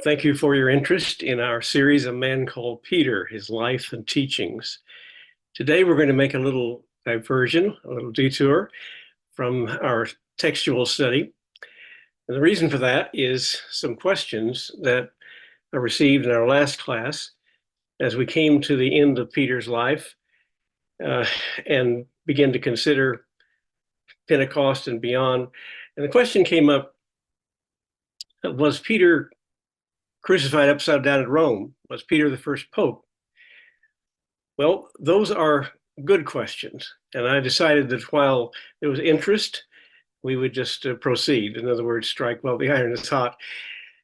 Thank you for your interest in our series, A Man Called Peter, His Life and Teachings. Today, we're going to make a little diversion, a little detour from our textual study. And the reason for that is some questions that I received in our last class as we came to the end of Peter's life and began to consider Pentecost and beyond. And the question came up, was Peter crucified upside down at Rome? Was Peter the first pope? Well, those are good questions. And I decided that while there was interest, we would just proceed. In other words, strike while the iron is hot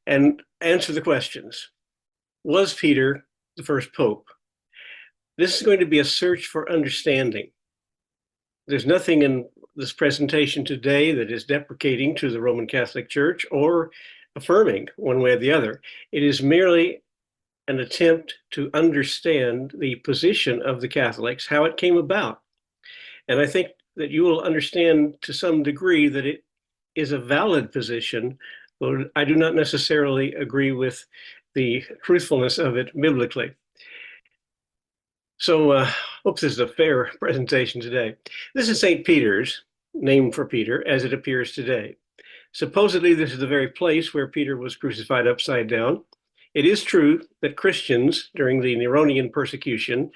and answer the questions. Was Peter the first pope? This is going to be a search for understanding. There's nothing in this presentation today that is deprecating to the Roman Catholic Church or affirming one way or the other. It is merely an attempt to understand the position of the Catholics, how it came about. And I think that you will understand to some degree that it is a valid position, but I do not necessarily agree with the truthfulness of it biblically. So hope this is a fair presentation today. This is St. Peter's, named for Peter, as it appears today. Supposedly, this is the very place where Peter was crucified upside down. It is true that Christians during the Neronian persecution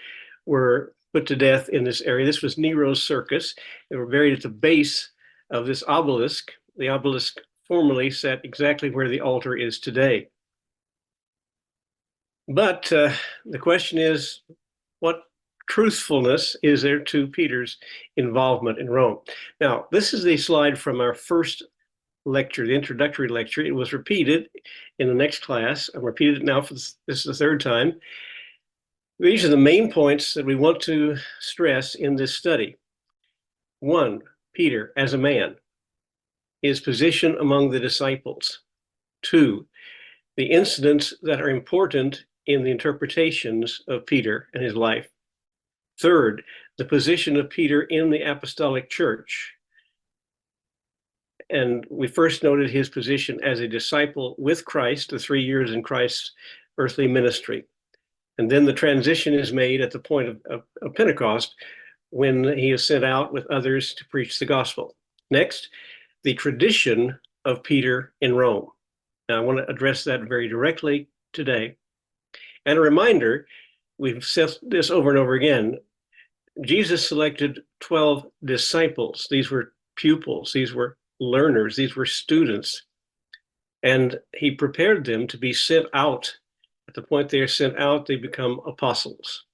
were put to death in this area. This was Nero's circus. They were buried at the base of this obelisk. The obelisk formerly sat exactly where the altar is today. But the question is, what truthfulness is there to Peter's involvement in Rome? Now, this is the slide from our first lecture, the introductory lecture. It was repeated in the next class. I've repeated it now for this is the third time. These are the main points that we want to stress in this study. 1, Peter as a man, his position among the disciples. 2, the incidents that are important in the interpretations of Peter and his life. 3, the position of Peter in the apostolic church. And we first noted his position as a disciple with Christ, the 3 years in Christ's earthly ministry. And then the transition is made at the point of Pentecost when he is sent out with others to preach the gospel. Next, the tradition of Peter in Rome. Now, I want to address that very directly today. And a reminder, we've said this over and over again, Jesus selected 12 disciples. These were pupils, these were learners, these were students, and he prepared them to be sent out. At the point they are sent out, they become apostles.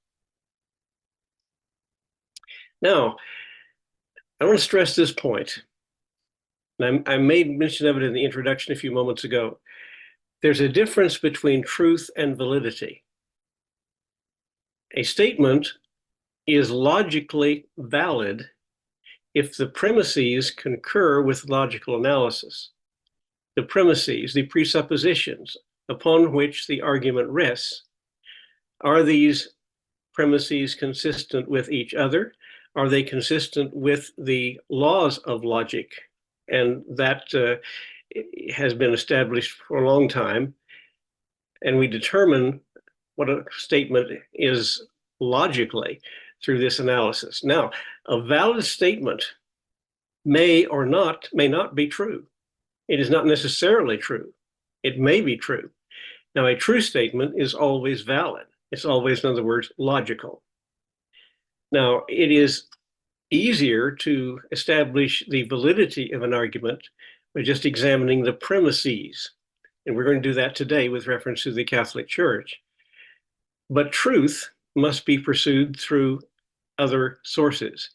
Now, I want to stress this point. I made mention of it in the introduction a few moments ago. There's a difference between truth and validity. A statement is logically valid if the premises concur with logical analysis. The premises, the presuppositions upon which the argument rests, are these premises consistent with each other? Are they consistent with the laws of logic? And that has been established for a long time. And we determine what a statement is logically through this analysis. Now, a valid statement may not be true. It is not necessarily true. It may be true. Now, a true statement is always valid. It's always, in other words, logical. Now, it is easier to establish the validity of an argument by just examining the premises. And we're going to do that today with reference to the Catholic Church. But truth must be pursued through other sources.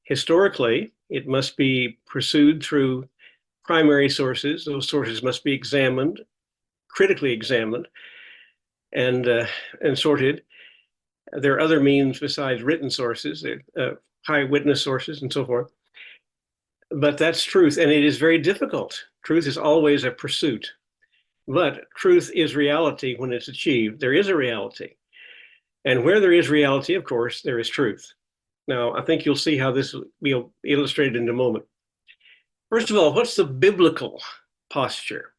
Historically, it must be pursued through primary sources. Those sources must be examined, critically examined, and sorted. There are other means besides written sources, high witness sources, and so forth. But that's truth, and it is very difficult. Truth is always a pursuit, but truth is reality when it's achieved. There is a reality. And where there is reality, of course, there is truth. Now, I think you'll see how this will be illustrated in a moment. First of all, what's the biblical posture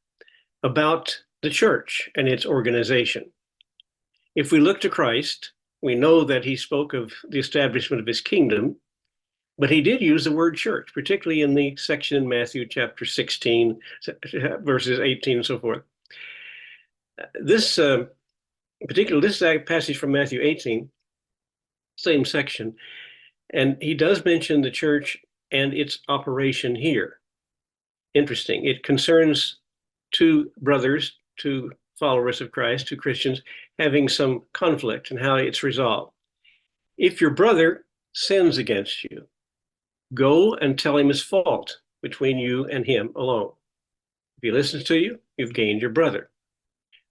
about the church and its organization. If we look to Christ, we know that he spoke of the establishment of his kingdom, but he did use the word church, particularly in the section in Matthew chapter 16, verses 18 and so forth. This passage from Matthew 18, same section, and he does mention the church and its operation here. Interesting. It concerns two brothers, two followers of Christ, two Christians, having some conflict and how it's resolved. If your brother sins against you, go and tell him his fault between you and him alone. If he listens to you, you've gained your brother.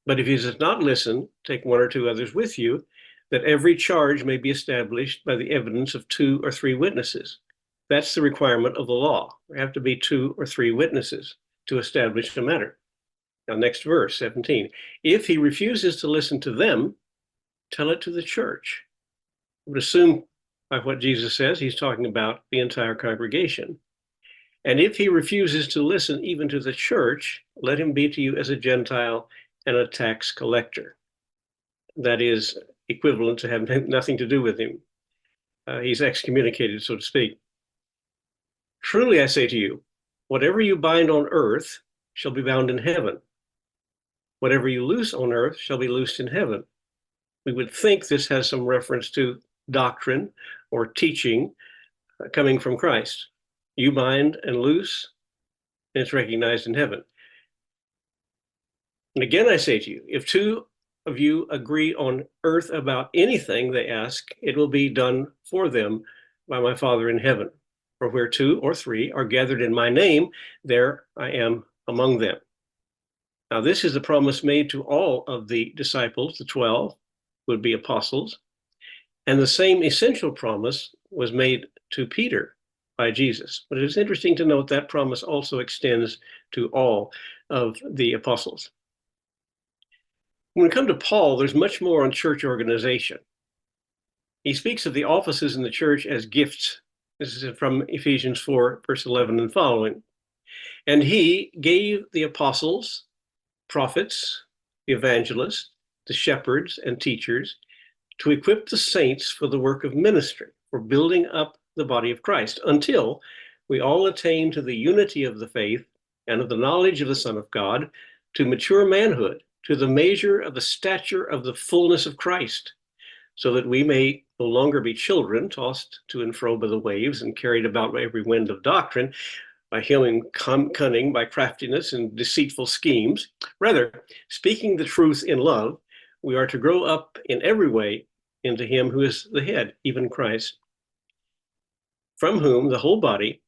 But if he does not listen, take one or two others with you, that every charge may be established by the evidence of 2 or 3 witnesses. That's the requirement of the law. There have to be 2 or 3 witnesses to establish a matter. Now, next verse, 17. If he refuses to listen to them, tell it to the church. I would assume by what Jesus says, he's talking about the entire congregation. And if he refuses to listen even to the church, let him be to you as a Gentile and a tax collector. That is equivalent to having nothing to do with him. He's excommunicated, so to speak. Truly, I say to you, whatever you bind on earth shall be bound in heaven. Whatever you loose on earth shall be loosed in heaven. We would think this has some reference to doctrine or teaching coming from Christ. You bind and loose, and it's recognized in heaven. And again, I say to you, if 2 of you agree on earth about anything they ask, it will be done for them by my Father in heaven. For where 2 or 3 are gathered in my name, there I am among them. Now, this is the promise made to all of the disciples, the 12 would be apostles. And the same essential promise was made to Peter by Jesus. But it is interesting to note that promise also extends to all of the apostles. When we come to Paul, there's much more on church organization. He speaks of the offices in the church as gifts. This is from Ephesians 4, verse 11 and following. And he gave the apostles, prophets, the evangelists, the shepherds and teachers to equip the saints for the work of ministry, for building up the body of Christ, until we all attain to the unity of the faith and of the knowledge of the Son of God, to mature manhood, to the measure of the stature of the fullness of Christ, so that we may no longer be children, tossed to and fro by the waves and carried about by every wind of doctrine, by human cunning, by craftiness and deceitful schemes. Rather, speaking the truth in love, we are to grow up in every way into him who is the head, even Christ, from whom the whole body,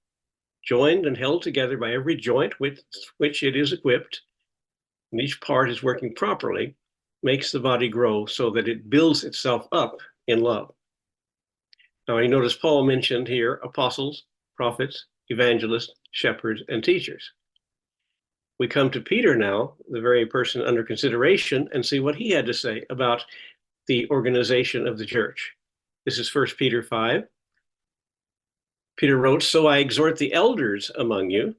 joined and held together by every joint with which it is equipped, and each part is working properly, makes the body grow so that it builds itself up in love. Now, you notice Paul mentioned here apostles, prophets, evangelists, shepherds, and teachers. We come to Peter now, the very person under consideration, and see what he had to say about the organization of the church. This is 1 Peter 5. Peter wrote, "So I exhort the elders among you,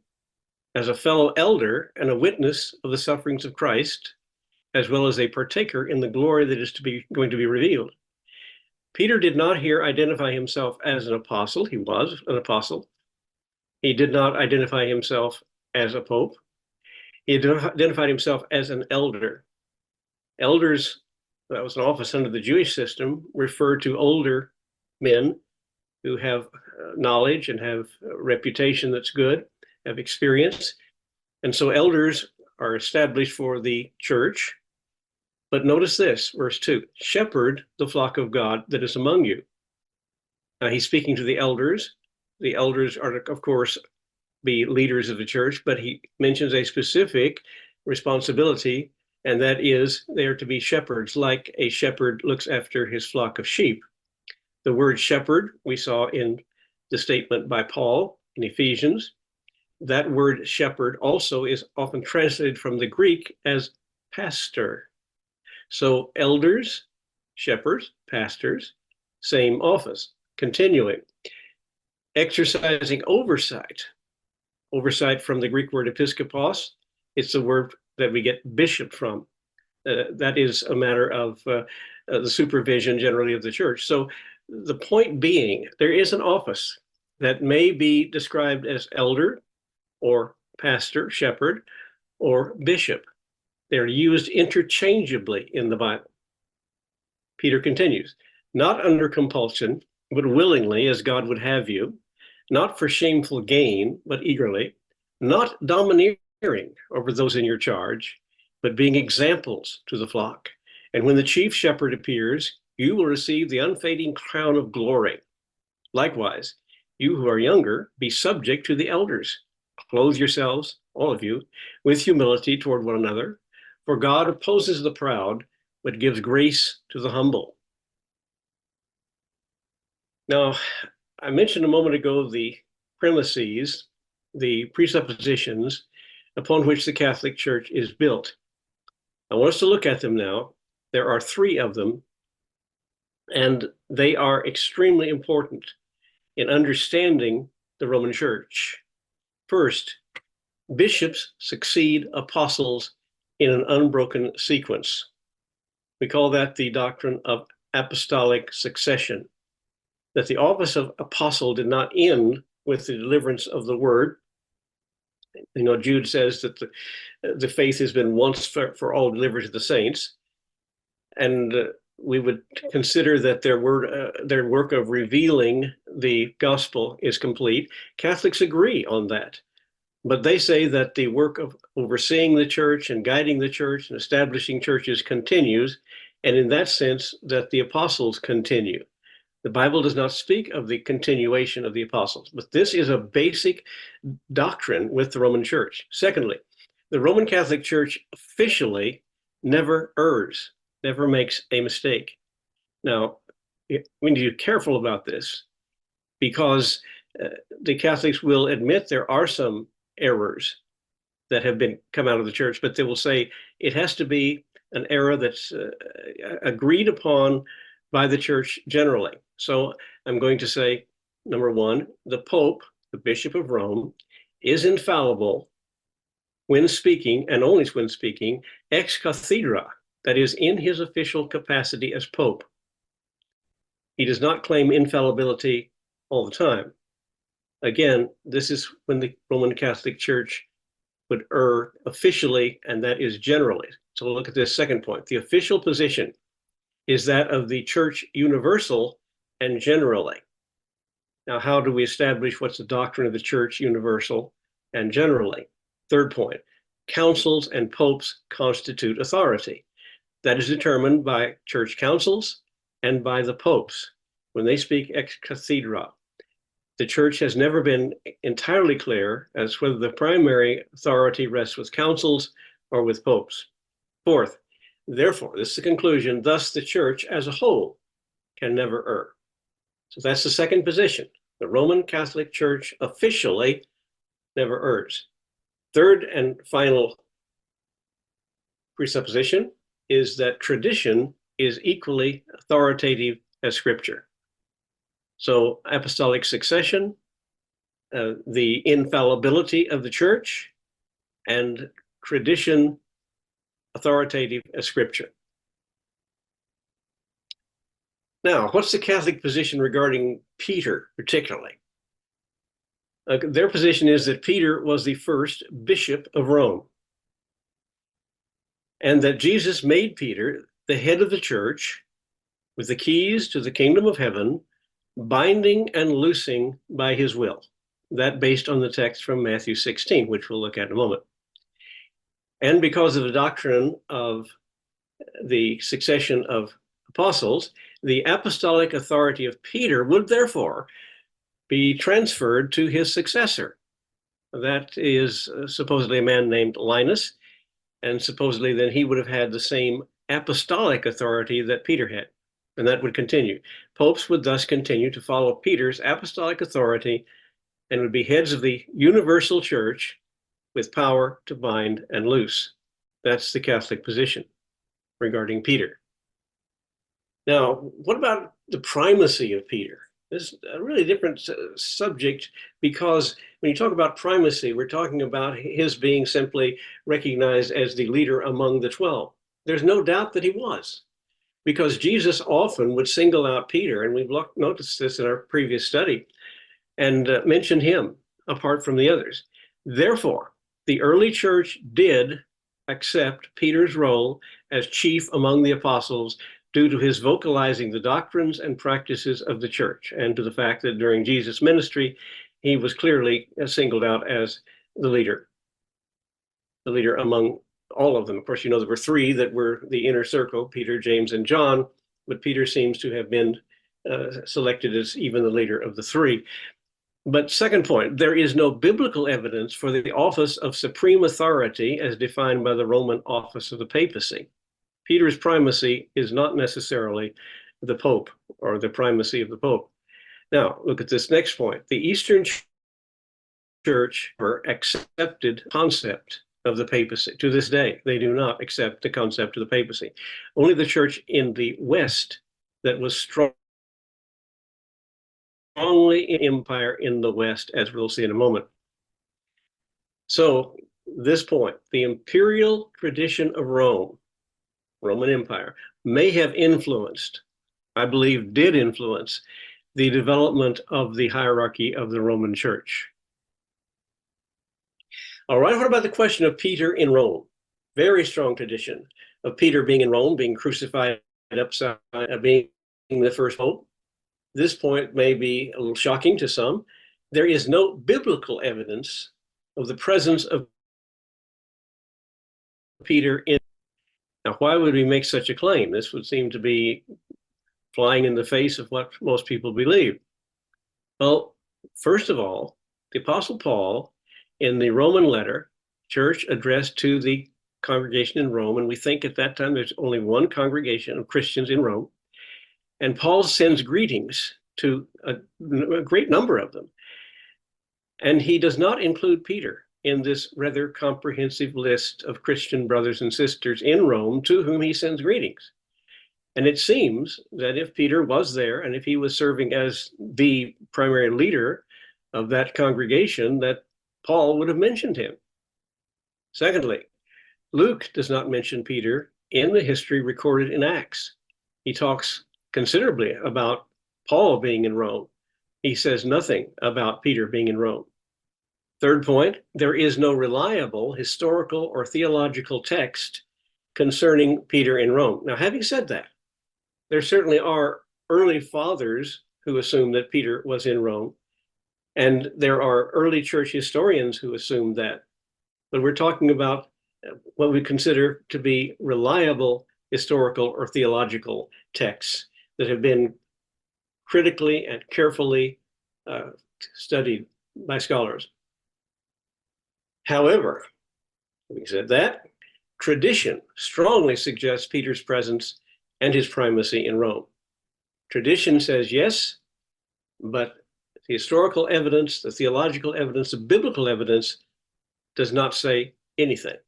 as a fellow elder and a witness of the sufferings of Christ, as well as a partaker in the glory that is going to be revealed." Peter did not here identify himself as an apostle. He was an apostle. He did not identify himself as a pope. He identified himself as an elder. Elders, that was an office under the Jewish system, referred to older men who have knowledge and have a reputation that's good, have experience. And so elders are established for the church. But notice this, verse 2, shepherd the flock of God that is among you. Now he's speaking to the elders. The elders are, of course, be leaders of the church, but he mentions a specific responsibility, and that is they are to be shepherds, like a shepherd looks after his flock of sheep. The word shepherd we saw in the statement by Paul in Ephesians. That word shepherd also is often translated from the Greek as pastor. So elders, shepherds, pastors, same office. Continuing, exercising oversight. Oversight from the Greek word episkopos. It's the word that we get bishop from. That is a matter of the supervision generally of the church. So the point being, there is an office that may be described as elder or pastor, shepherd, or bishop. They're used interchangeably in the Bible. Peter continues, not under compulsion, but willingly as God would have you, not for shameful gain, but eagerly, not domineering over those in your charge, but being examples to the flock. And when the chief shepherd appears, you will receive the unfading crown of glory. Likewise, you who are younger, be subject to the elders. Clothe yourselves, all of you, with humility toward one another, for God opposes the proud, but gives grace to the humble. Now, I mentioned a moment ago the premises, the presuppositions upon which the Catholic Church is built. I want us to look at them now. There are 3 of them, and they are extremely important in understanding the Roman Church. First, bishops succeed apostles in an unbroken sequence. We call that the doctrine of apostolic succession, that the office of apostle did not end with the deliverance of the word. You know, Jude says that the faith has been once for all delivered to the saints, and we would consider that their work of revealing the gospel is complete. Catholics agree on that, but they say that the work of overseeing the church and guiding the church and establishing churches continues, and in that sense that the apostles continue. The Bible does not speak of the continuation of the apostles, but this is a basic doctrine with the Roman Church. Secondly, the Roman Catholic Church officially never errs, never makes a mistake. Now, we need to be careful about this because the Catholics will admit there are some errors that have come out of the church, but they will say it has to be an error that's agreed upon by the church generally. So I'm going to say, number 1, the Pope, the Bishop of Rome, is infallible when speaking, and only when speaking, ex cathedra, that is, in his official capacity as Pope. He does not claim infallibility all the time. Again, this is when the Roman Catholic Church would err officially, and that is generally. So we'll look at this second point. The official position is that of the Church universal and generally. Now, how do we establish what's the doctrine of the Church universal and generally? Third point, councils and popes constitute authority. That is determined by church councils and by the popes when they speak ex cathedra. The church has never been entirely clear as whether the primary authority rests with councils or with popes. Fourth, therefore, this is the conclusion, thus the church as a whole can never err. So that's the second position. The Roman Catholic Church officially never errs. Third and final presupposition is that tradition is equally authoritative as Scripture. So apostolic succession, the infallibility of the church, and tradition authoritative as Scripture. Now, what's the Catholic position regarding Peter particularly? Their position is that Peter was the first bishop of Rome, and that Jesus made Peter the head of the church with the keys to the kingdom of heaven, binding and loosing by his will. That based on the text from Matthew 16, which we'll look at in a moment. And because of the doctrine of the succession of apostles, the apostolic authority of Peter would therefore be transferred to his successor. That is supposedly a man named Linus, and supposedly then he would have had the same apostolic authority that Peter had, and that would continue. Popes would thus continue to follow Peter's apostolic authority and would be heads of the universal church with power to bind and loose. That's the Catholic position regarding Peter. Now, what about the primacy of Peter? This is a really different subject, because when you talk about primacy, we're talking about his being simply recognized as the leader among the 12. There's no doubt that he was, because Jesus often would single out Peter, and we've noticed this in our previous study, and mention him apart from the others. Therefore, the early church did accept Peter's role as chief among the apostles due to his vocalizing the doctrines and practices of the church, and to the fact that during Jesus' ministry, he was clearly singled out as the leader among all of them. Of course, you know, there were three that were the inner circle, Peter, James, and John, but Peter seems to have been selected as even the leader of the three. But second point, there is no biblical evidence for the office of supreme authority as defined by the Roman office of the papacy. Peter's primacy is not necessarily the Pope or the primacy of the Pope. Now, look at this next point. The Eastern Church accepted the concept of the papacy. To this day, they do not accept the concept of the papacy. Only the church in the West that was strongly in empire in the West, as we'll see in a moment. So this point, the imperial tradition of Rome, Roman Empire, may have influenced, I believe did influence, the development of the hierarchy of the Roman Church. All right, what about the question of Peter in Rome? Very strong tradition of Peter being in Rome, being crucified upside, being the first pope. This point may be a little shocking to some. There is no biblical evidence of the presence of Peter in. Now, why would we make such a claim? This would seem to be flying in the face of what most people believe. Well, first of all, the Apostle Paul, in the Roman letter, church addressed to the congregation in Rome, and we think at that time there's only one congregation of Christians in Rome, and Paul sends greetings to a great number of them. And he does not include Peter in this rather comprehensive list of Christian brothers and sisters in Rome to whom he sends greetings. And it seems that if Peter was there and if he was serving as the primary leader of that congregation, that Paul would have mentioned him. Secondly, Luke does not mention Peter in the history recorded in Acts. He talks considerably about Paul being in Rome. He says nothing about Peter being in Rome. Third point, there is no reliable historical or theological text concerning Peter in Rome. Now, having said that, there certainly are early fathers who assume that Peter was in Rome, and there are early church historians who assume that. But we're talking about what we consider to be reliable historical or theological texts that have been critically and carefully studied by scholars. However, having said that, tradition strongly suggests Peter's presence and his primacy in Rome. Tradition says yes, but the historical evidence, the theological evidence, the biblical evidence does not say anything,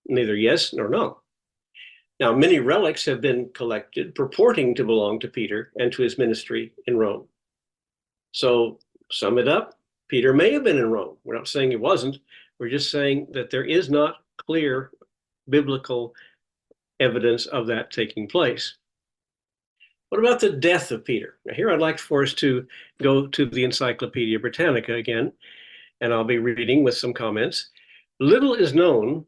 neither yes nor no. Now, many relics have been collected purporting to belong to Peter and to his ministry in Rome. So, sum it up, Peter may have been in Rome. We're not saying he wasn't. We're just saying that there is not clear biblical evidence of that taking place. What about the death of Peter? Now, here I'd like for us to go to the Encyclopedia Britannica again, and I'll be reading with some comments. Little is known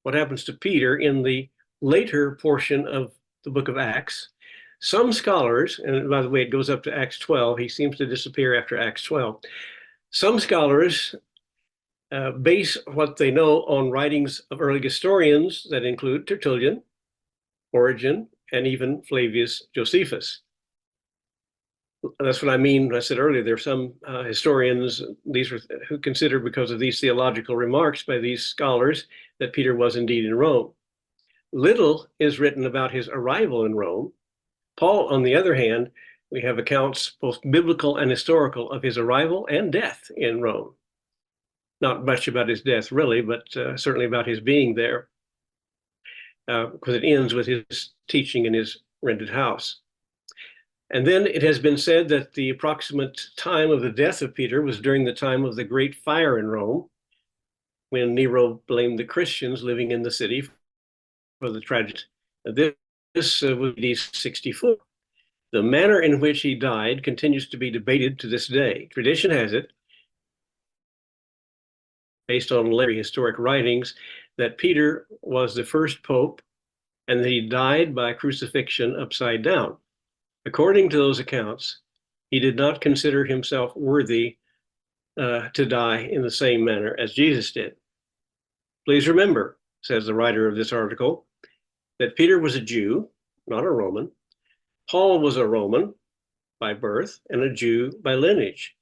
what happens to Peter in the later portion of the book of Acts. Some scholars, and by the way, it goes up to Acts 12. He seems to disappear after Acts 12. Some scholars base what they know on writings of early historians that include Tertullian, Origen, and even Flavius Josephus. That's what I mean when I said earlier, there are some historians who consider, because of these theological remarks by these scholars, that Peter was indeed in Rome. Little is written about his arrival in Rome. Paul, on the other hand, we have accounts, both biblical and historical, of his arrival and death in Rome. Not much about his death, really, but certainly about his being there, because it ends with his teaching in his rented house. And then it has been said that the approximate time of the death of Peter was during the time of the Great Fire in Rome, when Nero blamed the Christians living in the city for the tragedy. This was AD 64. The manner in which he died continues to be debated to this day. Tradition has it, based on later historic writings, that Peter was the first pope and that he died by crucifixion upside down. According to those accounts, he did not consider himself worthy to die in the same manner as Jesus did. Please remember, says the writer of this article, that Peter was a Jew, not a Roman. Paul was a Roman by birth and a Jew by lineage.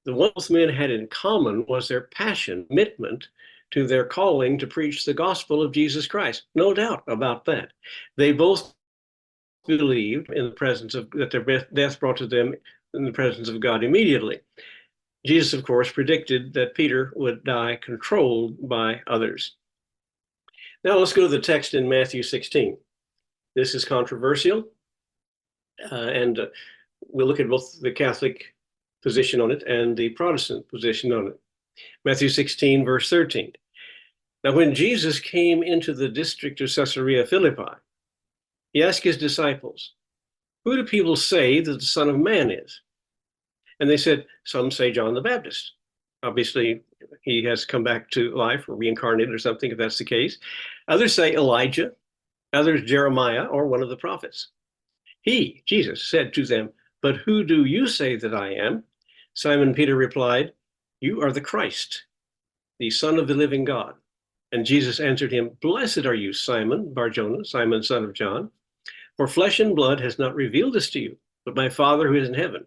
The one both men had in common was their passion, commitment to their calling to preach the gospel of Jesus Christ. No doubt about that. They both believed in the presence of, that their death brought to them in the presence of God immediately. Jesus, of course, predicted that Peter would die controlled by others. Now let's go to the text in Matthew 16. This is controversial, and we'll look at both the Catholic position on it and the Protestant position on it. Matthew 16, verse 13. Now, when Jesus came into the district of Caesarea Philippi, he asked his disciples, "Who do people say that the Son of Man is?" And they said, "Some say John the Baptist." Obviously, he has come back to life or reincarnated or something, if that's the case. Others say Elijah, others Jeremiah or one of the prophets. He, Jesus, said to them, "But who do you say that I am?" Simon Peter replied, "You are the Christ, the Son of the living God." And Jesus answered him, "Blessed are you, Simon Bar-Jonah, Simon, son of John, for flesh and blood has not revealed this to you, but my Father who is in heaven.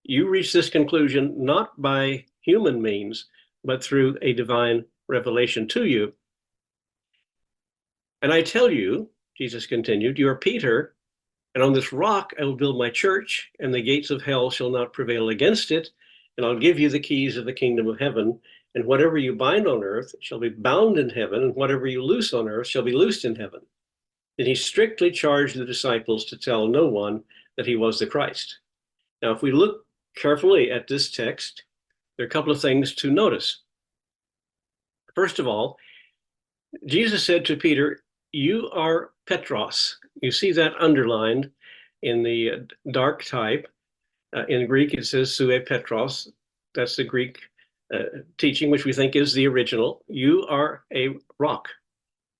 You reach this conclusion not by human means, but through a divine revelation to you. And I tell you," Jesus continued, "you are Peter, and on this rock I will build my church, and the gates of hell shall not prevail against it. And I'll give you the keys of the kingdom of heaven. And whatever you bind on earth shall be bound in heaven, and whatever you loose on earth shall be loosed in heaven." Then he strictly charged the disciples to tell no one that he was the Christ. Now, if we look carefully at this text, there are a couple of things to notice. First of all, Jesus said to Peter, "You are Petros." You see that underlined in the dark type. In Greek, it says "Sue Petros." That's the Greek teaching, which we think is the original. You are a rock.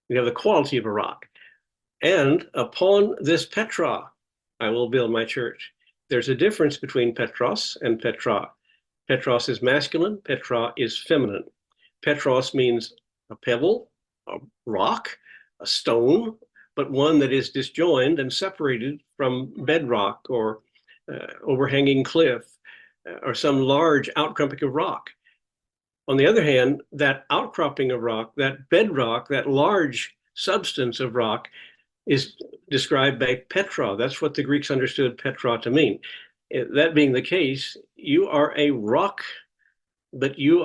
You have the quality of a rock. "And upon this Petra, I will build my church." There's a difference between Petros and Petra. Petros is masculine, Petra is feminine. Petros means a pebble, a rock, a stone, but one that is disjoined and separated from bedrock or overhanging cliff or some large outcropping of rock. On the other hand, that outcropping of rock, that bedrock, that large substance of rock is described by Petra. That's what the Greeks understood Petra to mean. That being the case, you are a rock, but you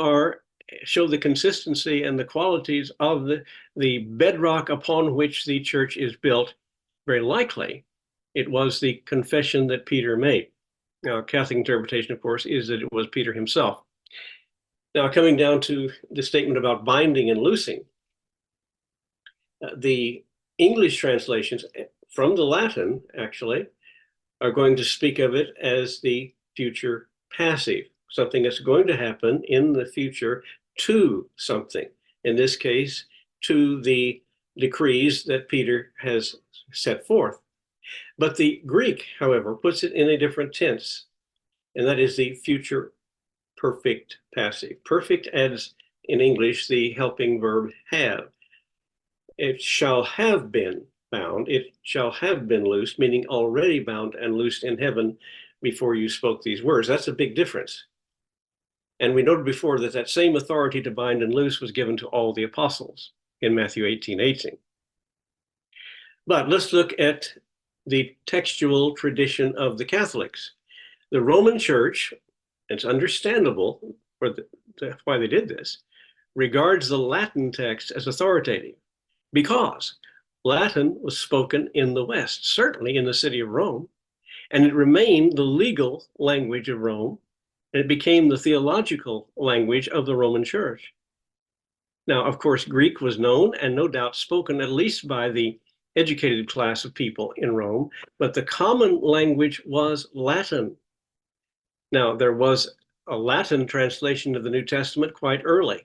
show the consistency and the qualities of the bedrock upon which the church is built. Very likely, it was the confession that Peter made. Now, Catholic interpretation, of course, is that it was Peter himself. Now, coming down to the statement about binding and loosing, the English translations from the Latin, actually, are going to speak of it as the future passive, something that's going to happen in the future to something. In this case, to the decrees that Peter has set forth. But the Greek, however, puts it in a different tense, and that is the future perfect passive. Perfect adds in English the helping verb have. It shall have been bound, it shall have been loosed, meaning already bound and loosed in heaven before you spoke these words. That's a big difference. And we noted before that that same authority to bind and loose was given to all the apostles in Matthew 18:18. But let's look at the textual tradition of the Catholics. The Roman Church, it's understandable why they did this, regards the Latin text as authoritative because Latin was spoken in the West, certainly in the city of Rome, And it remained the legal language of Rome, and it became the theological language of the Roman Church. Now, of course, Greek was known and no doubt spoken at least by the educated class of people in Rome, but the common language was Latin. Now, there was a Latin translation of the New Testament quite early.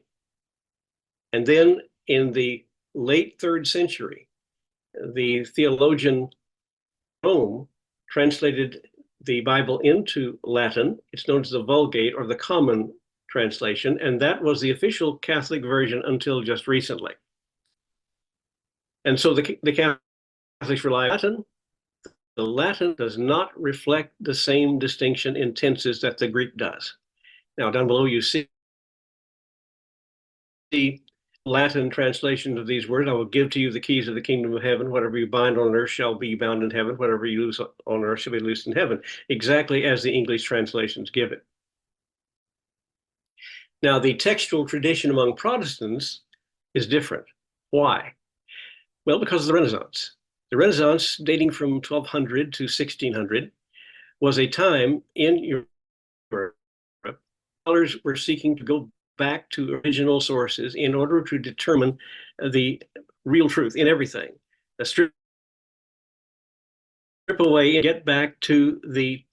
And then in the late 3rd century, the theologian Rome translated the Bible into Latin. It's known as the Vulgate, or the Common Translation, and that was the official Catholic version until just recently. And so the Catholics rely on Latin. The Latin does not reflect the same distinction in tenses that the Greek does. Now, down below, you see the Latin translation of these words. I will give to you the keys of the kingdom of heaven. Whatever you bind on earth shall be bound in heaven. Whatever you loose on earth shall be loosed in heaven, exactly as the English translations give it. Now, the textual tradition among Protestants is different. Why? Well, because of the Renaissance. The Renaissance, dating from 1200 to 1600, was a time in Europe. Scholars were seeking to go back to original sources in order to determine the real truth in everything. Strip away and get back to the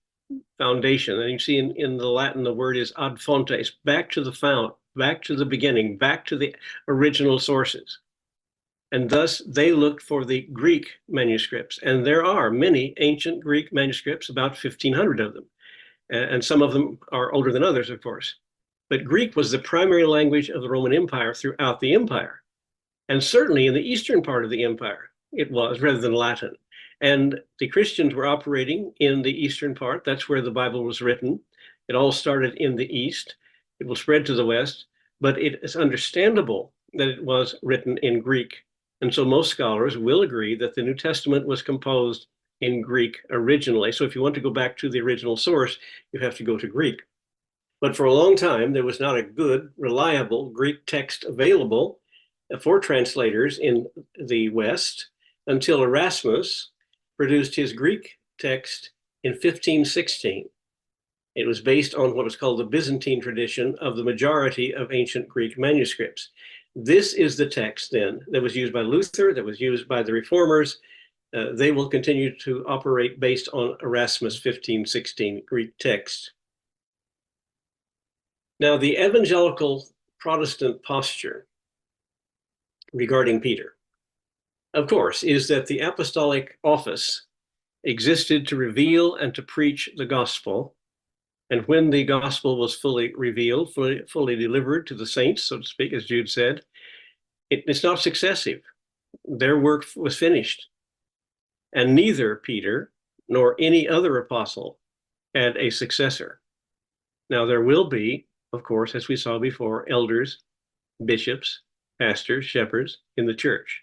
foundation. And you see in the Latin, the word is ad fontes, back to the fount, back to the beginning, back to the original sources. And thus they looked for the Greek manuscripts. And there are many ancient Greek manuscripts, about 1,500 of them. And some of them are older than others, of course. But Greek was the primary language of the Roman Empire throughout the empire. And certainly in the eastern part of the empire, it was, rather than Latin. And the Christians were operating in the eastern part. That's where the Bible was written. It all started in the east. It will spread to the west, but it is understandable that it was written in Greek. And so most scholars will agree that the New Testament was composed in Greek originally. So if you want to go back to the original source, you have to go to Greek. But for a long time, there was not a good, reliable Greek text available for translators in the West until Erasmus produced his Greek text in 1516. It was based on what was called the Byzantine tradition of the majority of ancient Greek manuscripts. This is the text then that was used by Luther, that was used by the Reformers. They will continue to operate based on Erasmus 1516 Greek text. Now, the evangelical Protestant posture regarding Peter, of course, is that the apostolic office existed to reveal and to preach the gospel. And when the gospel was fully revealed, fully delivered to the saints, so to speak, as Jude said, it's not successive. Their work was finished. And neither Peter nor any other apostle had a successor. Now, there will be, of course, as we saw before, elders, bishops, pastors, shepherds in the church.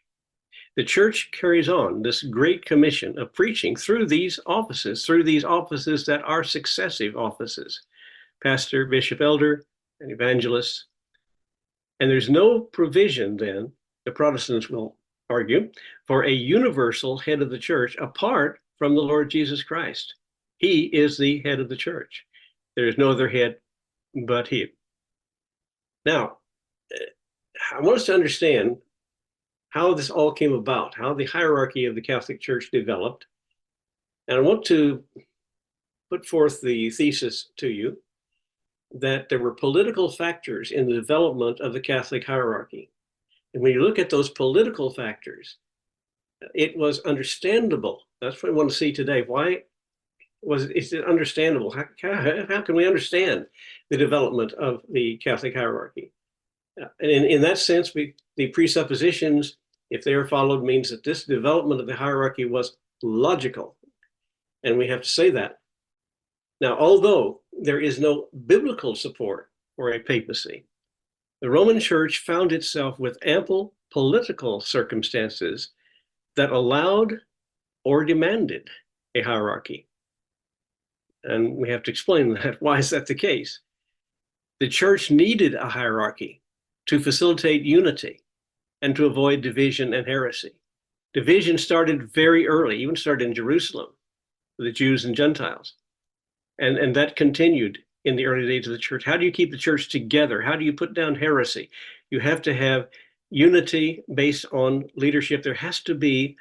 The church carries on this great commission of preaching through these offices that are successive offices, pastor, bishop, elder, and evangelist. And there's no provision then, the Protestants will argue, for a universal head of the church apart from the Lord Jesus Christ. He is the head of the church. There is no other head but he. Now, I want us to understand how this all came about, how the hierarchy of the Catholic Church developed. And I want to put forth the thesis to you that there were political factors in the development of the Catholic hierarchy. And when you look at those political factors, it was understandable. That's what I want to see today. Why is it understandable? How can we understand the development of the Catholic hierarchy? And in that sense, the presuppositions, if they are followed, means that this development of the hierarchy was logical. And we have to say that. Now, although there is no biblical support for a papacy, the Roman Church found itself with ample political circumstances that allowed or demanded a hierarchy. And we have to explain that. Why is that the case? The church needed a hierarchy to facilitate unity and to avoid division and heresy. Division started very early, even started in Jerusalem. the Jews and Gentiles. And that continued in the early days of the church. How do you keep the church together? How do you put down heresy? You have to have unity based on leadership. There has to be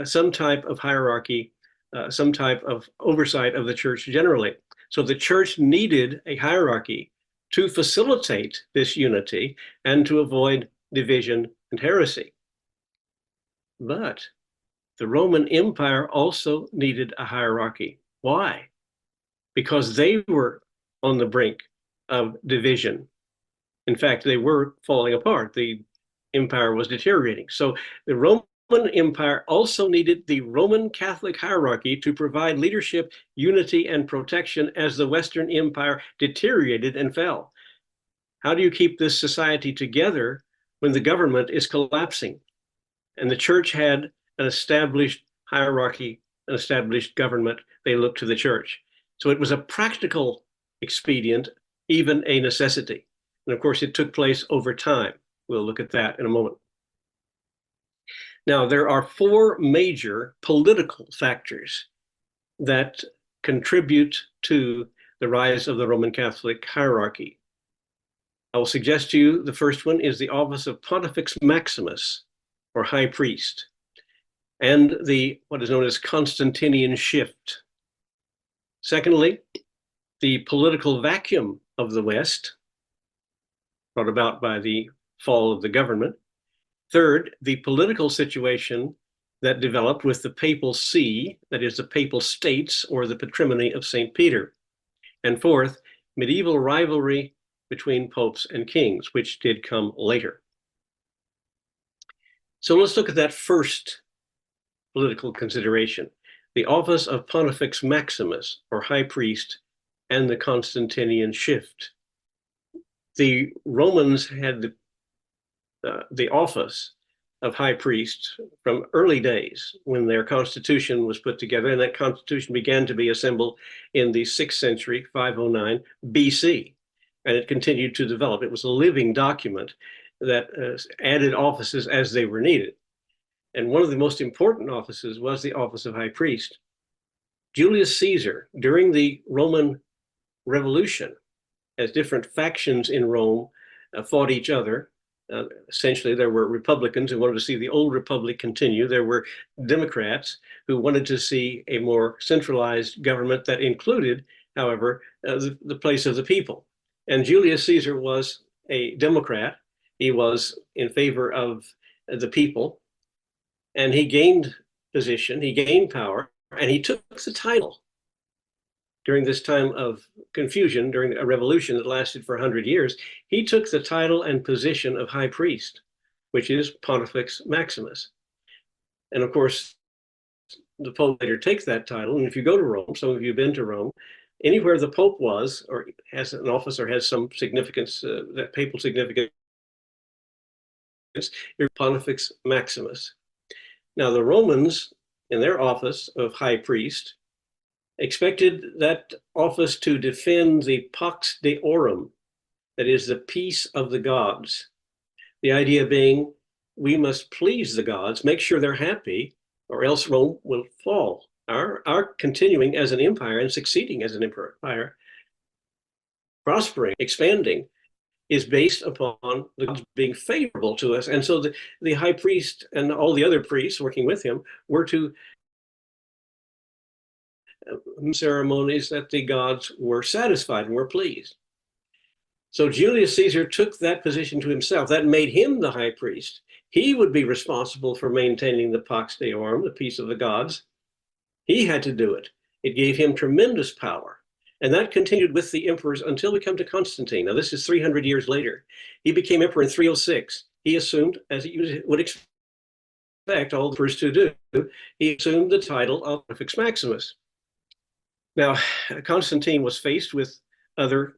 some type of hierarchy, some type of oversight of the church generally. So the church needed a hierarchy to facilitate this unity and to avoid division and heresy. But the Roman Empire also needed a hierarchy. Why? Because they were on the brink of division. In fact, they were falling apart. The empire was deteriorating. So the Roman Empire also needed the Roman Catholic hierarchy to provide leadership, unity, and protection as the Western Empire deteriorated and fell. How do you keep this society together when the government is collapsing? And the church had an established hierarchy, an established government. They looked to the church. So it was a practical expedient, even a necessity. And of course, it took place over time. We'll look at that in a moment. Now, there are four major political factors that contribute to the rise of the Roman Catholic hierarchy. I will suggest to you the first one is the office of Pontifex Maximus, or high priest, and the what is known as Constantinian shift. Secondly, the political vacuum of the West, brought about by the fall of the government. Third, the political situation that developed with the papal see, that is the papal states or the patrimony of St. Peter. And fourth, medieval rivalry between popes and kings, which did come later. So let's look at that first political consideration, the office of Pontifex Maximus, or high priest, and the Constantinian shift. The Romans had the office of high priest from early days when their constitution was put together, and that constitution began to be assembled in the 6th century, 509 BC, and it continued to develop. It was a living document that added offices as they were needed. And one of the most important offices was the office of high priest. Julius Caesar, during the Roman Revolution, as different factions in Rome fought each other, essentially there were Republicans who wanted to see the old republic continue. There were Democrats who wanted to see a more centralized government that included, however, the place of the people. And Julius Caesar was a Democrat. He was in favor of the people, and he gained position, he gained power, and he took the title during this time of confusion, during a revolution that lasted for 100 years. He took the title and position of high priest, which is Pontifex Maximus. And of course, the Pope later takes that title. And if you go to Rome, some of you have been to Rome, anywhere the Pope was or has an office or has some significance, that papal significance, you're Pontifex Maximus. Now, the Romans, in their office of high priest, expected that office to defend the Pax Deorum, that is the peace of the gods. The idea being, we must please the gods, make sure they're happy, or else Rome will fall. Our continuing as an empire and succeeding as an empire, prospering, expanding, is based upon the gods being favorable to us. And so the high priest and all the other priests working with him were to ceremonies that the gods were satisfied and were pleased. So Julius Caesar took that position to himself. That made him the high priest. He would be responsible for maintaining the Pax Deorum, the peace of the gods. He had to do it. It gave him tremendous power. And that continued with the emperors until we come to Constantine. Now, this is 300 years later. He became emperor in 306. He assumed, as you would expect all the emperors to do, he assumed the title of Pontifex Maximus. Now, Constantine was faced with other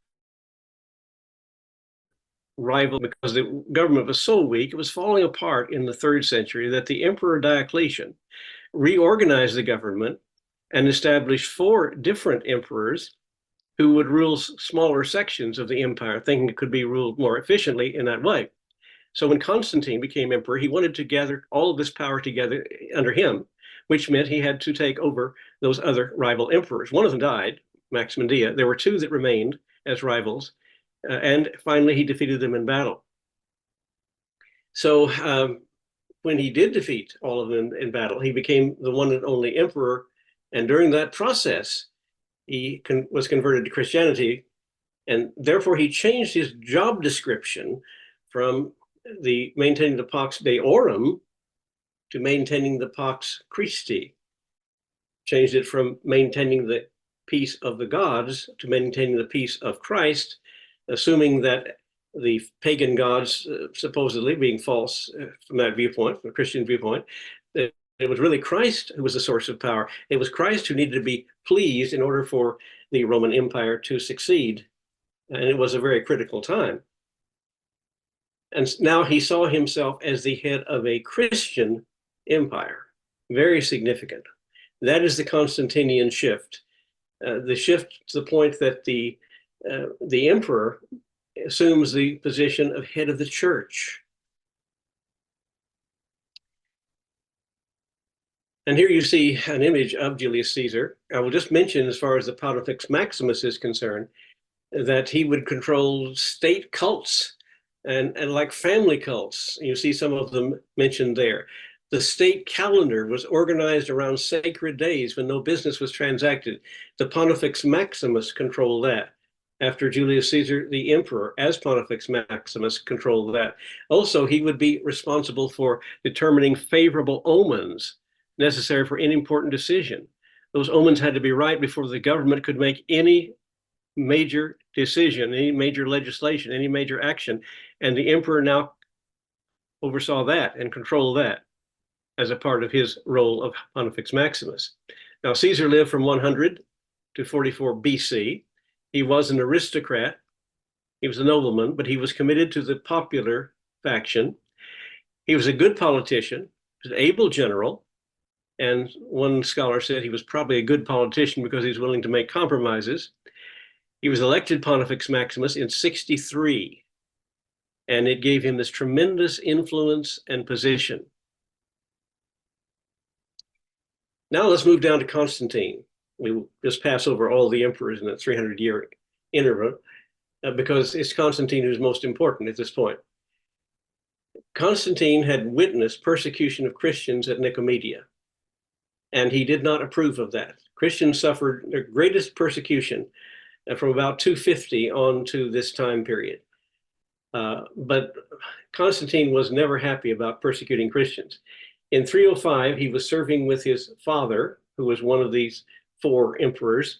rivals because the government was so weak, it was falling apart in the 3rd century, that the Emperor Diocletian reorganized the government and established 4 different emperors who would rule smaller sections of the empire, thinking it could be ruled more efficiently in that way. So when Constantine became emperor, he wanted to gather all of this power together under him, which meant he had to take over those other rival emperors. One of them died, Maximilian. There were two that remained as rivals, and finally he defeated them in battle. So when he did defeat all of them in battle, he became the one and only emperor. And during that process, he was converted to Christianity, and therefore he changed his job description from the maintaining the Pax Deorum to maintaining the Pax Christi. Changed it from maintaining the peace of the gods to maintaining the peace of Christ, assuming that the pagan gods, supposedly being false from that viewpoint, from a Christian viewpoint, that it was really Christ who was the source of power. It was Christ who needed to be pleased in order for the Roman Empire to succeed. And it was a very critical time. And now he saw himself as the head of a Christian empire. Very significant. That is the Constantinian shift. The shift to the point that the emperor assumes the position of head of the church. And here you see an image of Julius Caesar. I will just mention, as far as the Pontifex Maximus is concerned, that he would control state cults and like family cults. You see some of them mentioned there. The state calendar was organized around sacred days when no business was transacted. The Pontifex Maximus controlled that. After Julius Caesar, the emperor, as Pontifex Maximus, controlled that. Also, he would be responsible for determining favorable omens necessary for any important decision. Those omens had to be right before the government could make any major decision, any major legislation, any major action. And the emperor now oversaw that and controlled that as a part of his role of Pontifex Maximus. Now, Caesar lived from 100 to 44 BC. He was an aristocrat. He was a nobleman, but he was committed to the popular faction. He was a good politician, an able general, and one scholar said he was probably a good politician because he was willing to make compromises. He was elected Pontifex Maximus in 63, and it gave him this tremendous influence and position. Now let's move down to Constantine. We will just pass over all the emperors in a 300-year interval because it's Constantine who's most important at this point. Constantine had witnessed persecution of Christians at Nicomedia, and he did not approve of that. Christians suffered their greatest persecution from about 250 on to this time period. But Constantine was never happy about persecuting Christians. In 305, he was serving with his father, who was one of these four emperors,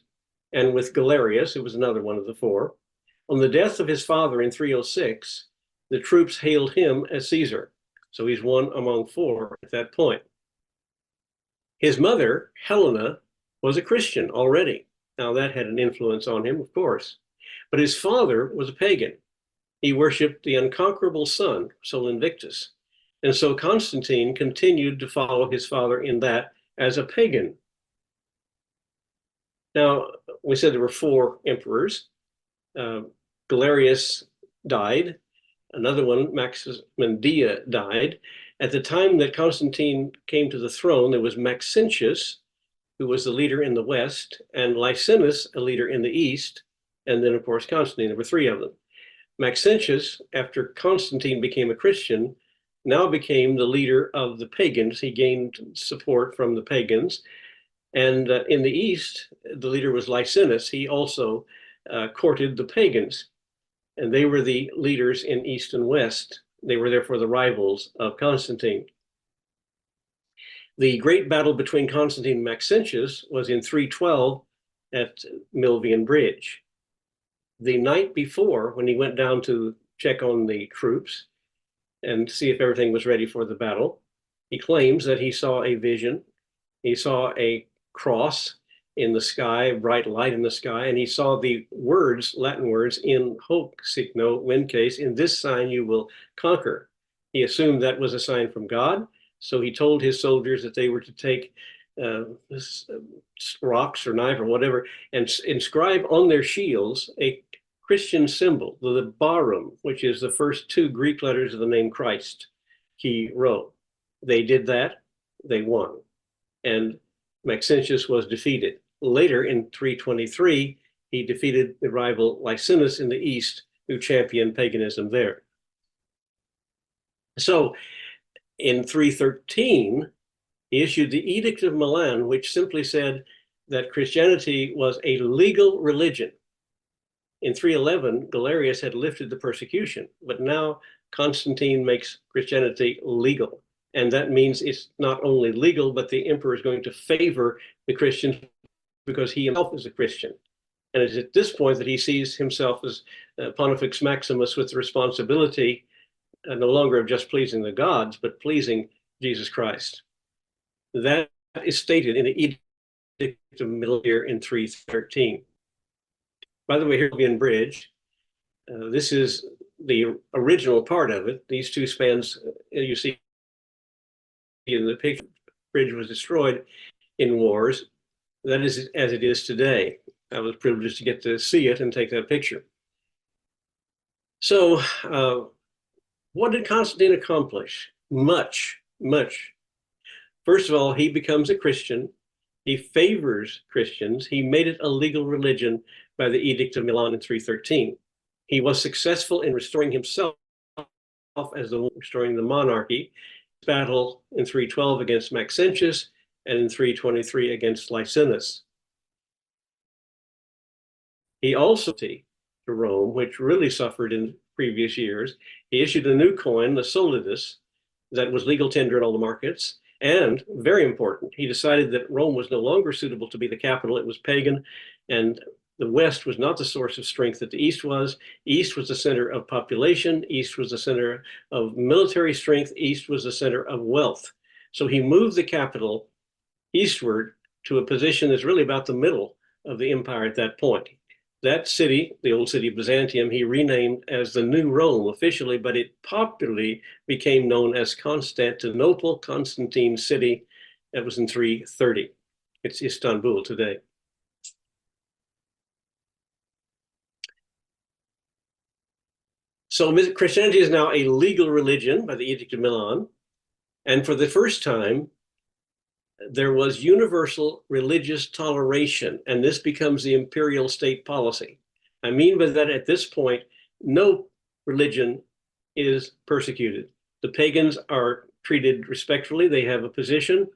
and with Galerius, who was another one of the four. On the death of his father in 306, the troops hailed him as Caesar. So he's one among four at that point. His mother, Helena, was a Christian already. Now that had an influence on him, of course. But his father was a pagan. He worshiped the unconquerable sun, Sol Invictus. And so Constantine continued to follow his father in that as a pagan. Now, we said there were four emperors. Galerius died. Another one, Maximilian, died. At the time that Constantine came to the throne, there was Maxentius, who was the leader in the west, and Licinus, a leader in the east, and then, of course, Constantine. There were three of them. Maxentius, after Constantine became a Christian, now became the leader of the pagans. He gained support from the pagans. And in the east, the leader was Licinus. He also courted the pagans. And they were the leaders in east and west. They were therefore the rivals of Constantine. The great battle between Constantine and Maxentius was in 312 at Milvian Bridge. The night before, when he went down to check on the troops and see if everything was ready for the battle, he claims that he saw a vision. He saw a cross in the sky, a bright light in the sky, and he saw the words, Latin words, in hoc signo vinces, in this sign you will conquer. He assumed that was a sign from God, so he told his soldiers that they were to take rocks or knife or whatever and inscribe on their shields a Christian symbol, the barum, which is the first two Greek letters of the name Christ, he wrote. They did that, they won. and Maxentius was defeated. Later in 323, he defeated the rival Licinius in the east, who championed paganism there. So in 313, he issued the Edict of Milan, which simply said that Christianity was a legal religion. In 311, Galerius had lifted the persecution, but now Constantine makes Christianity legal. And that means it's not only legal, but the emperor is going to favor the Christians because he himself is a Christian. And it's at this point that he sees himself as Pontifex Maximus with the responsibility no longer of just pleasing the gods, but pleasing Jesus Christ. That is stated in the Edict of Milan in 313. By the way, here Milvian Bridge. This is the original part of it. These two spans, you see in the picture, bridge was destroyed in wars. That is as it is today. I was privileged to get to see it and take that picture. So what did Constantine accomplish? Much, much. First of all, he becomes a Christian. He favors Christians. He made it a legal religion by the Edict of Milan in 313. He was successful in restoring himself as restoring the monarchy. Battle in 312 against Maxentius and in 323 against Licinius. He also to Rome, which really suffered in previous years. He issued a new coin, the solidus, that was legal tender in all the markets. And very important, he decided that Rome was no longer suitable to be the capital. It was pagan, and the West was not the source of strength that the East was. East was the center of population. East was the center of military strength. East was the center of wealth. So he moved the capital eastward to a position that's really about the middle of the empire at that point. That city, the old city of Byzantium, he renamed as the New Rome officially, but it popularly became known as Constantinople, Constantine's city. That was in 330. It's Istanbul today. So Christianity is now a legal religion by the Edict of Milan. And for the first time, there was universal religious toleration, and this becomes the imperial state policy. I mean by that at this point, no religion is persecuted. The pagans are treated respectfully. They have a position,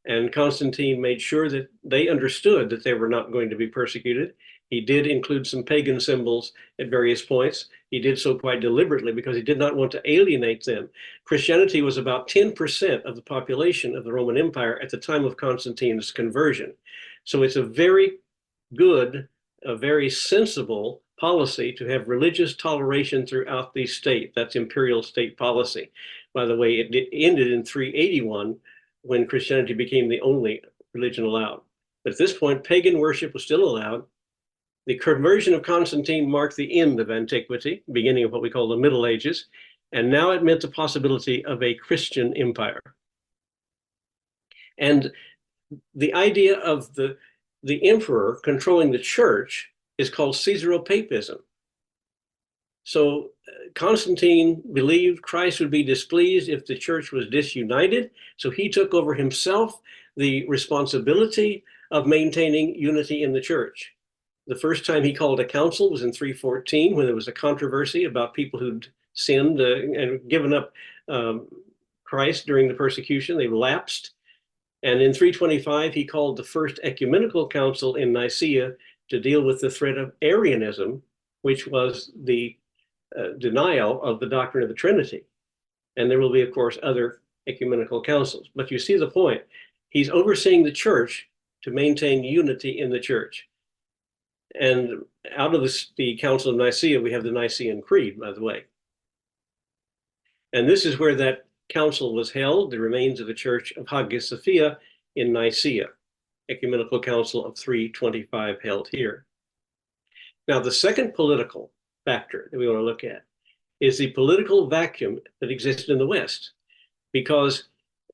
and Constantine made sure that they understood that they were not going to be persecuted. He did include some pagan symbols at various points. He did so quite deliberately because he did not want to alienate them. Christianity was about 10% of the population of the Roman Empire at the time of Constantine's conversion. So it's a very good, a very sensible policy to have religious toleration throughout the state. That's imperial state policy. By the way, it ended in 381 when Christianity became the only religion allowed. But at this point, pagan worship was still allowed. The conversion of Constantine marked the end of antiquity, beginning of what we call the Middle Ages, and now it meant the possibility of a Christian empire. And the idea of the emperor controlling the church is called Caesaropapism. So Constantine believed Christ would be displeased if the church was disunited, so he took over himself the responsibility of maintaining unity in the church. The first time he called a council was in 314 when there was a controversy about people who'd sinned and given up Christ during the persecution. They lapsed. And in 325, he called the first ecumenical council in Nicaea to deal with the threat of Arianism, which was the denial of the doctrine of the Trinity. And there will be, of course, other ecumenical councils. But you see the point. He's overseeing the church to maintain unity in the church. And out of the Council of Nicaea, we have the Nicene Creed, by the way. And this is where that council was held, the remains of the Church of Hagia Sophia in Nicaea, Ecumenical Council of 325 held here. Now, the second political factor that we want to look at is the political vacuum that existed in the West, because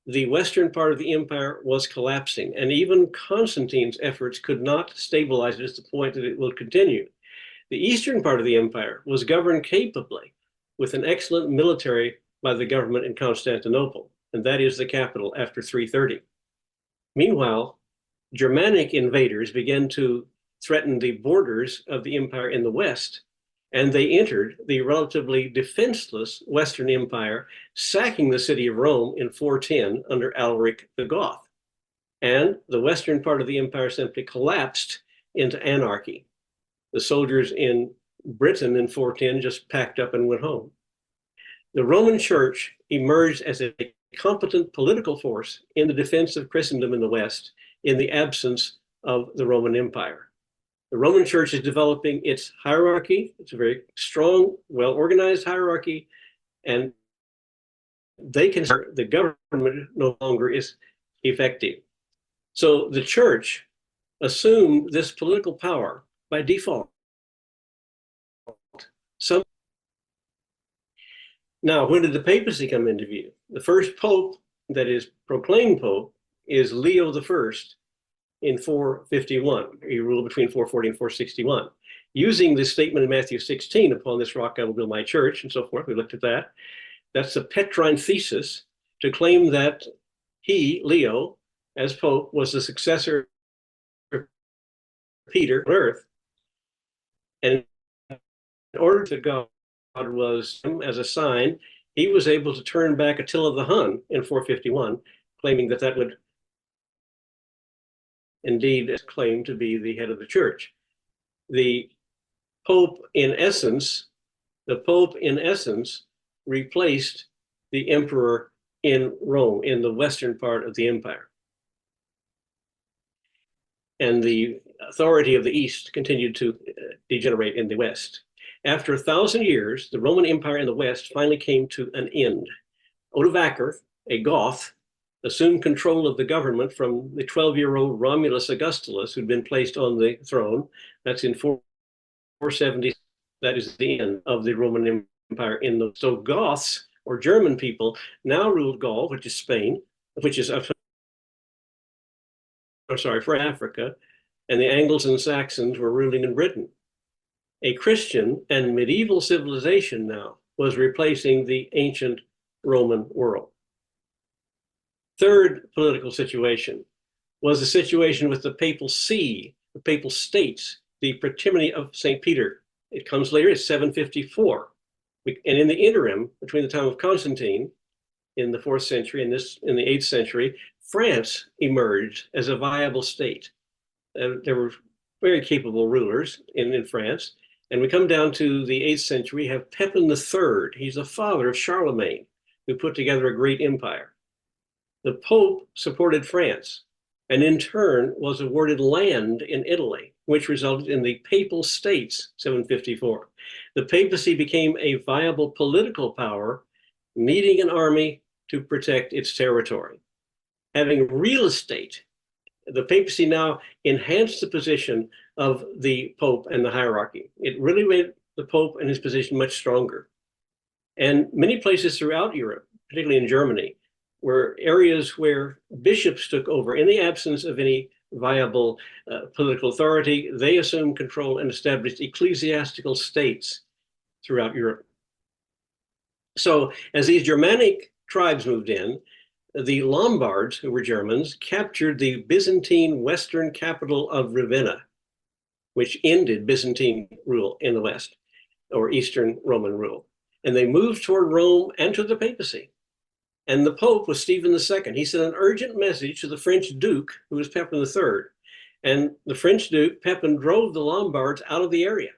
the western part of the empire was collapsing, and even Constantine's efforts could not stabilize it to the point that it will continue. The eastern part of the empire was governed capably with an excellent military by the government in Constantinople, and that is the capital after 330. Meanwhile, Germanic invaders began to threaten the borders of the empire in the west, and they entered the relatively defenseless Western Empire, sacking the city of Rome in 410 under Alaric the Goth. And the western part of the empire simply collapsed into anarchy. The soldiers in Britain in 410 just packed up and went home. The Roman Church emerged as a competent political force in the defense of Christendom in the West in the absence of the Roman Empire. The Roman Church is developing its hierarchy. It's a very strong, well-organized hierarchy, and they consider the government no longer is effective. So the church assumed this political power by default. Now, when did the papacy come into view? The first pope that is proclaimed pope is Leo I in 451. He ruled between 440 and 461. Using this statement in Matthew 16, upon this rock I will build my church, and so forth, we looked at that. That's the Petrine thesis, to claim that he, Leo, as pope, was the successor of Peter on earth. And in order to God was, as a sign, he was able to turn back Attila the Hun in 451, claiming that that would indeed claim to be the head of the church. The Pope, in essence, replaced the emperor in Rome, in the western part of the empire. And the authority of the East continued to degenerate in the West. After 1,000 years, the Roman Empire in the West finally came to an end. Odovaker, a Goth, assumed control of the government from the 12-year-old Romulus Augustulus, who'd been placed on the throne. That's in 470. That is the end of the Roman Empire in the. So Goths, or German people, now ruled Gaul, which is Spain, which is, for Africa, and the Angles and Saxons were ruling in Britain. A Christian and medieval civilization now was replacing the ancient Roman world. Third political situation was the situation with the papal see, the papal states, the patrimony of St. Peter. It comes later, it's 754. And in the interim, between the time of Constantine in the 4th century and this in the 8th century, France emerged as a viable state. There were very capable rulers in France. And we come down to the 8th century, we have Pepin III. He's the father of Charlemagne, who put together a great empire. The Pope supported France, and in turn was awarded land in Italy, which resulted in the Papal States, 754. The papacy became a viable political power, needing an army to protect its territory. Having real estate, the papacy now enhanced the position of the Pope and the hierarchy. It really made the Pope and his position much stronger. And many places throughout Europe, particularly in Germany, were areas where bishops took over in the absence of any viable political authority. They assumed control and established ecclesiastical states throughout Europe. So as these Germanic tribes moved in, the Lombards, who were Germans, captured the Byzantine western capital of Ravenna, which ended Byzantine rule in the West, or Eastern Roman rule. And they moved toward Rome and to the papacy. And the Pope was Stephen II. He sent an urgent message to the French Duke, who was Pepin III. And the French Duke, Pepin, drove the Lombards out of the area.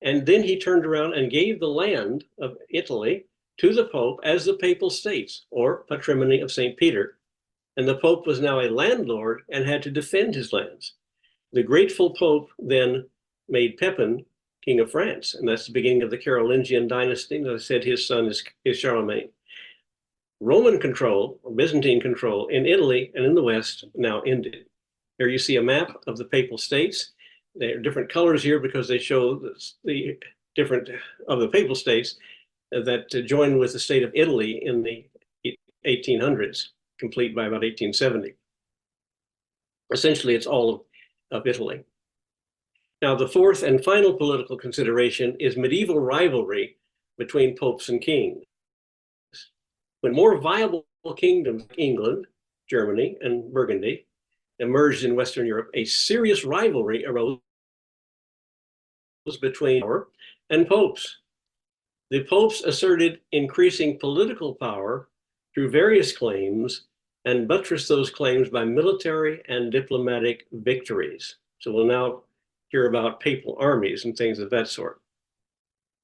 And then he turned around and gave the land of Italy to the Pope as the Papal States, or patrimony of St. Peter. And the Pope was now a landlord and had to defend his lands. The grateful Pope then made Pepin King of France, and that's the beginning of the Carolingian dynasty. As I said, his son is Charlemagne. Roman control, or Byzantine control, in Italy and in the West now ended. Here you see a map of the Papal States. They are different colors here because they show the different of the Papal States that joined with the state of Italy in the 1800s, complete by about 1870. Essentially, it's all of Italy. Now, the fourth and final political consideration is medieval rivalry between popes and kings. When more viable kingdoms like England, Germany and Burgundy, emerged in Western Europe, a serious rivalry arose between power and popes. The popes asserted increasing political power through various claims and buttressed those claims by military and diplomatic victories. So we'll now hear about papal armies and things of that sort.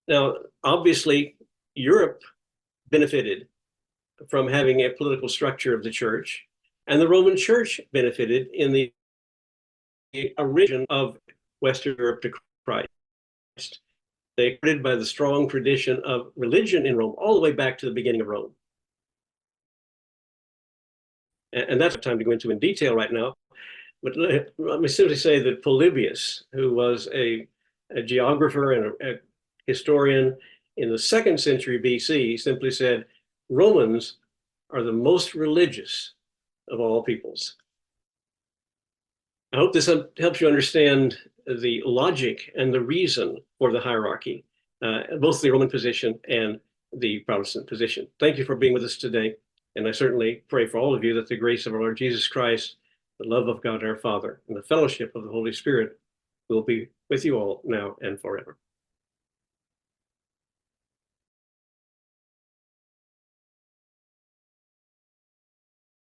Now, obviously, Europe benefited from having a political structure of the church, and the Roman Church benefited in the origin of Western Europe to Christ. They created by the strong tradition of religion in Rome, all the way back to the beginning of Rome. And that's time to go into in detail right now. But let me simply say that Polybius, who was a geographer and a historian in the 2nd century BC, simply said, Romans are the most religious of all peoples. I hope this helps you understand the logic and the reason for the hierarchy, both the Roman position and the Protestant position. Thank you for being with us today. And I certainly pray for all of you that the grace of our Lord Jesus Christ, the love of God our Father, and the fellowship of the Holy Spirit will be with you all now and forever.